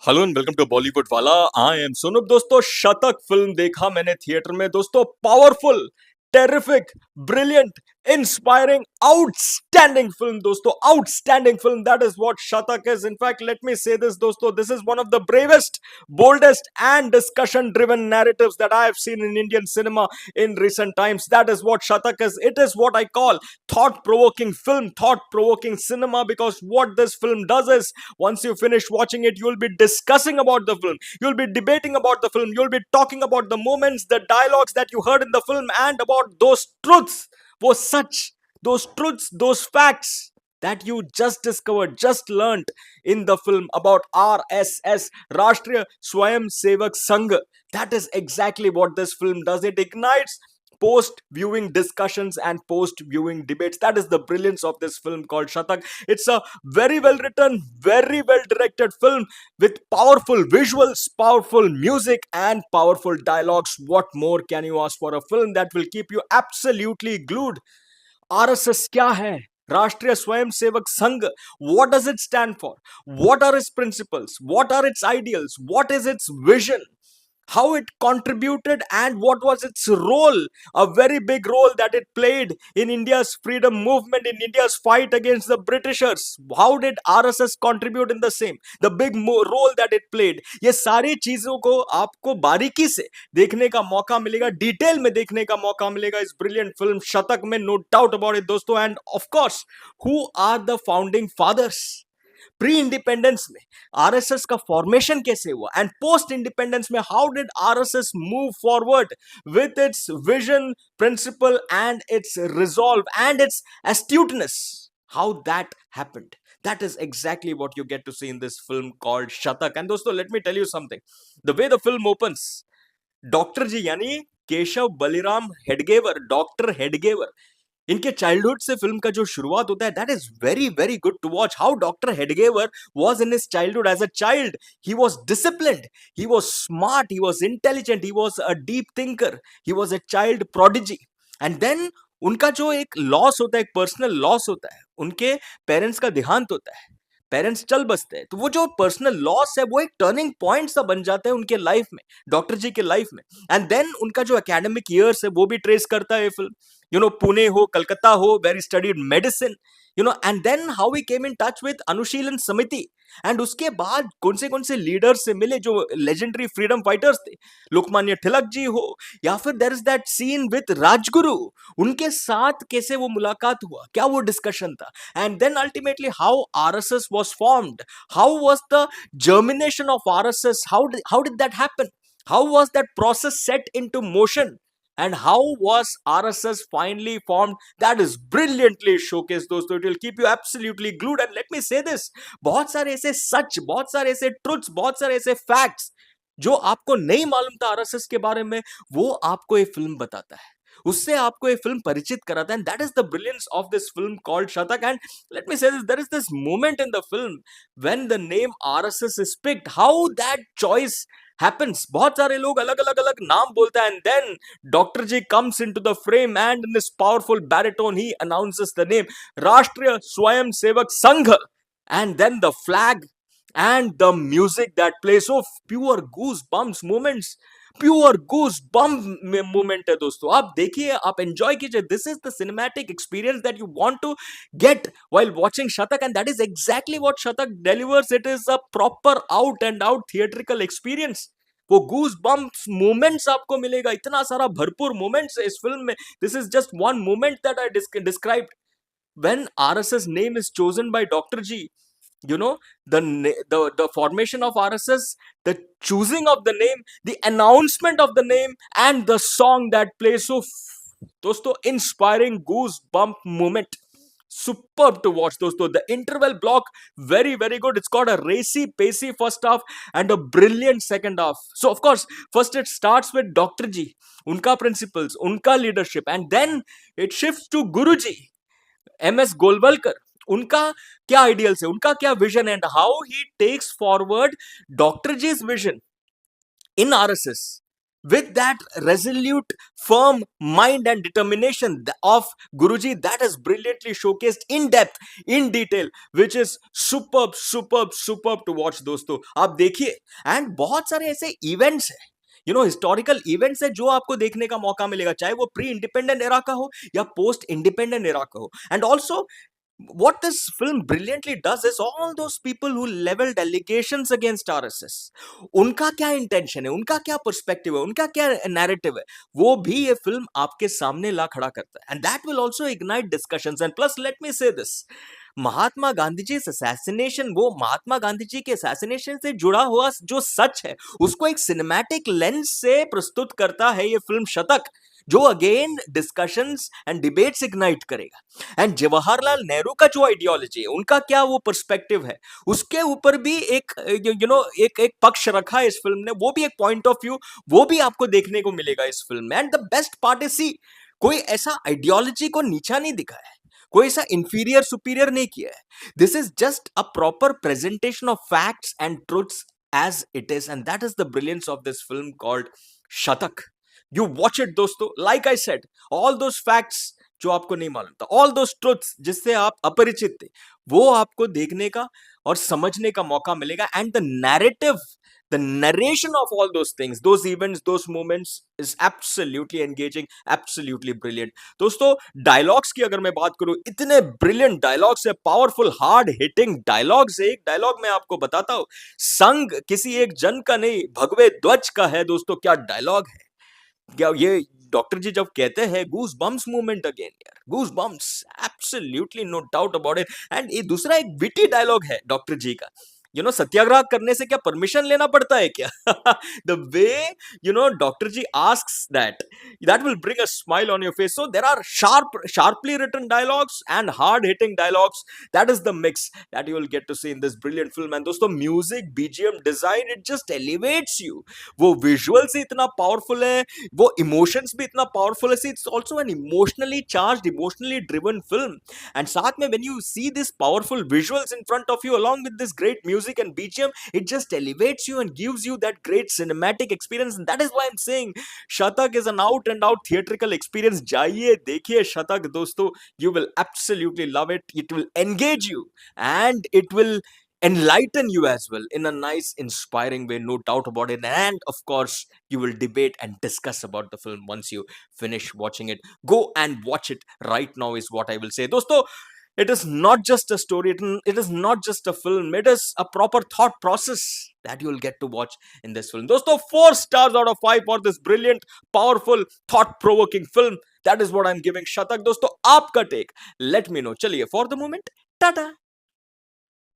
Hello and welcome to Bollywood वाला। I am Sunup. दोस्तों, Shatak film देखा मैंने थिएटर में। दोस्तों, powerful, terrific, brilliant, inspiring, outstanding film. दोस्तों, outstanding film, that is what Shatak is. In fact let me say this दोस्तों, this is one of the bravest, boldest and discussion driven narratives that I have seen in Indian cinema in recent times. That is what Shatak is. It is what I call thought provoking film, thought provoking cinema, because what this film does is, once you finish watching it, you'll be discussing about the film, you'll be debating about the film, you'll be talking about the moments, the dialogues that you heard in the film, and about those truths, those truths, those facts that you just discovered, just learned in the film about RSS, Rashtriya Swayam Sevak Sangh. That is exactly what this film does. It ignites post viewing discussions and post viewing debates. That is the brilliance of this film called Shatak. It's a very well written, very well directed film with powerful visuals, powerful music, and powerful dialogues. What more can you ask for a film that will keep you absolutely glued? RSS क्या है? राष्ट्रीय स्वयं Sevak Sangh, what does it stand for? What are its principles? What are its ideals? What is its vision? How it contributed and what was its role? A very big role that it played in India's freedom movement, in India's fight against the Britishers. How did RSS contribute in the same? The big role that it played. ये सारी चीजों को आपको बारीकी से देखने का मौका मिलेगा, डिटेल में देखने का मौका मिलेगा इस ब्रिलियंट फिल्म शतक में, नो डाउट अबाउट इट दोस्तों। And of course, who are the founding fathers? Pre independence में आरएसएस का फॉर्मेशन कैसे हुआ, एंड पोस्ट इंडिपेंडेंस में how did RSS move forward with its vision, principle, and its resolve, and its astuteness, how that happened. That is exactly what you get to see in this film called Shatak. And dosto, let me tell you something. The way the film opens, doctor ji यानी Keshav Baliram Hedgewar, doctor Hedgewar, इनके childhood से film का जो शुरुआत होता है, that is very very good to watch. How doctor Hedgewar was in his childhood. As a child he was disciplined, he was smart, he was intelligent, he was a deep thinker, he was a child prodigy. And then उनका जो एक loss होता है, एक personal loss होता है, उनके parents का देहांत होता है, पेरेंट्स चल बसते हैं, तो वो जो पर्सनल लॉस है वो एक टर्निंग पॉइंट सा बन जाता है उनके लाइफ में, डॉक्टर जी के लाइफ में। एंड देन उनका जो एकेडमिक ईयर्स है वो भी ट्रेस करता है फिल्म। पुणे हो, कलकत्ता हो, where studied medicine, and then how he came in touch with Anushilan Samiti. And उसके बाद कौन से लीडर्स से मिले जो लेजेंडरी फ्रीडम फाइटर्स थे, लोकमान्य तिलक जी हो, या फिर there is that scene with Rajguru, उनके साथ कैसे वो मुलाकात हुआ, क्या वो डिस्कशन था। And then ultimately how RSS was formed, how was the germination of RSS, how did that happen, how was that process set into motion, and how was RSS finally formed? That is brilliantly showcased दोस्तों. It will keep you absolutely glued. And let me say this, बहुत सारे ऐसे सच, बहुत सारे ऐसे truths, बहुत सारे ऐसे फैक्ट्स जो आपको नहीं मालूम था आरएसएस के बारे में, वो आपको ये फिल्म बताता है, उससे आपको ये फिल्म परिचित कराता है। And that is the brilliance of this film called Shatak. And let me say this, there is this moment in the film when the name RSS is picked, how that choice happens. बहुत सारे लोग अलग अलग अलग नाम बोलते हैं, and then Dr. G comes into the frame and in this powerful baritone he announces the name Rashtriya Swayam Sevak Sangh, and then the flag and the music that plays, so pure goosebumps moments, pure goose bump moment है दोस्तों। आप देखिए, आप enjoy कीजिए। This is the cinematic experience that you want to get while watching Shatak, and that is exactly what Shatak delivers. It is a proper out and out theatrical experience. वो goose bumps moments आपको मिलेगा, इतना सारा भरपूर moments है इस film में। This is just one moment that I described. when RSS name is chosen by Dr. G, the formation of RSS, the choosing of the name, the announcement of the name, and the song that plays, so दोस्तों inspiring goosebump moment, superb to watch दोस्तों। The interval block, very very good. It's got a racy pacey first half and a brilliant second half. So of course first it starts with Dr. G, उनका principles, उनका leadership, and then it shifts to Guru Ji, MS Golwalkar, उनका क्या ideals है, उनका क्या vision, and how he takes forward doctor ji's vision in RSS with that resolute, firm mind and determination of Guruji, that is brilliantly showcased in depth, in detail, which is superb to watch दोस्तों. आप देखिए, and बहुत सारे ऐसे events है, historical events है जो आपको देखने का मौका मिलेगा, चाहे वो प्री इंडिपेंडेंट एरा का हो या पोस्ट इंडिपेंडेंट एरा का हो. And also what this film brilliantly does is all those people who leveled allegations against RSS, उनका क्या इंटेंशन है, उनका क्या पर्सपेक्टिव है, उनका क्या नैरेटिव है, वो भी ये फिल्म आपके सामने ला खड़ा करता है. And that will also ignite discussions. And plus let me say this, Mahatma Gandhi ji assassination, वो महात्मा गांधी जी के असैसिनेशन से जुड़ा हुआ जो सच है उसको एक सिनेमैटिक लेंस से प्रस्तुत करता है ये फिल्म शतक, जो again discussions and debates ignite करेगा. एंड जवाहरलाल नेहरू का जो आइडियोलॉजी है, उनका क्या वो पर्सपेक्टिव है, उसके ऊपर भी एक एक पक्ष रखा है इस फिल्म ने, वो भी एक पॉइंट ऑफ व्यू, वो भी आपको देखने को मिलेगा इस फिल्म में. And the best part is, see, कोई ऐसा आइडियोलॉजी को नीचा नहीं दिखा है, कोई ऐसा इंफीरियर सुपीरियर नहीं किया है. This is just a proper presentation of facts and truths as it is, and that is the brilliance of this film called Shatak. You watch it दोस्तों, like I said, all those facts जो आपको नहीं मालूम था, all those truths जिससे आप अपरिचित थे, वो आपको देखने का और समझने का मौका मिलेगा. And the narrative, the narration of all those things, those events, those moments is absolutely engaging, absolutely brilliant. दोस्तों, डायलॉग्स की अगर मैं बात करूं, इतने ब्रिलियंट डायलॉग्स है, पावरफुल हार्ड हिटिंग डायलॉग्स. एक डायलॉग मैं आपको बताता हूं, संग किसी एक जन का नहीं, भगवे ध्वज का है. दोस्तों, क्या डायलॉग है, क्या ये डॉक्टर जी जब कहते हैं गूज बम्स मूवमेंट अगेन, यार goosebumps, absolutely no doubt about it. And ये दूसरा एक विटी डायलॉग है डॉक्टर जी का, सत्याग्रह करने से क्या परमिशन लेना पड़ता है क्या? The way doctor ji asks that will bring a smile on your face. So there are sharply written dialogues and hard hitting dialogues. That is the mix that you will get to see in this brilliant film. And दोस्तों, music, BGM, design, it just elevates you. वो visual से इतना powerful है, वो emotions भी इतना powerful है. It's also an emotionally charged, emotionally driven film. And साथ में when you see this powerful visuals in front of you along with this great music and BGM, it just elevates you and gives you that great cinematic experience. And that is why I'm saying Shatak is an out and out theatrical experience. जाइए देखिए शतक दोस्तों, you will absolutely love it. It will engage you and it will enlighten you as well in a nice, inspiring way, no doubt about it. And of course, you will debate and discuss about the film once you finish watching it. Go and watch it right now is what I will say. दोस्तों, it is not just a story, it is not just a film, it is a proper thought process that you will get to watch in this film. दोस्तों, 4 stars out of 5 for this brilliant, powerful, thought-provoking film. That is what I'm giving Shatak. दोस्तों, आपका take, let me know. चलिए, for the moment, tata.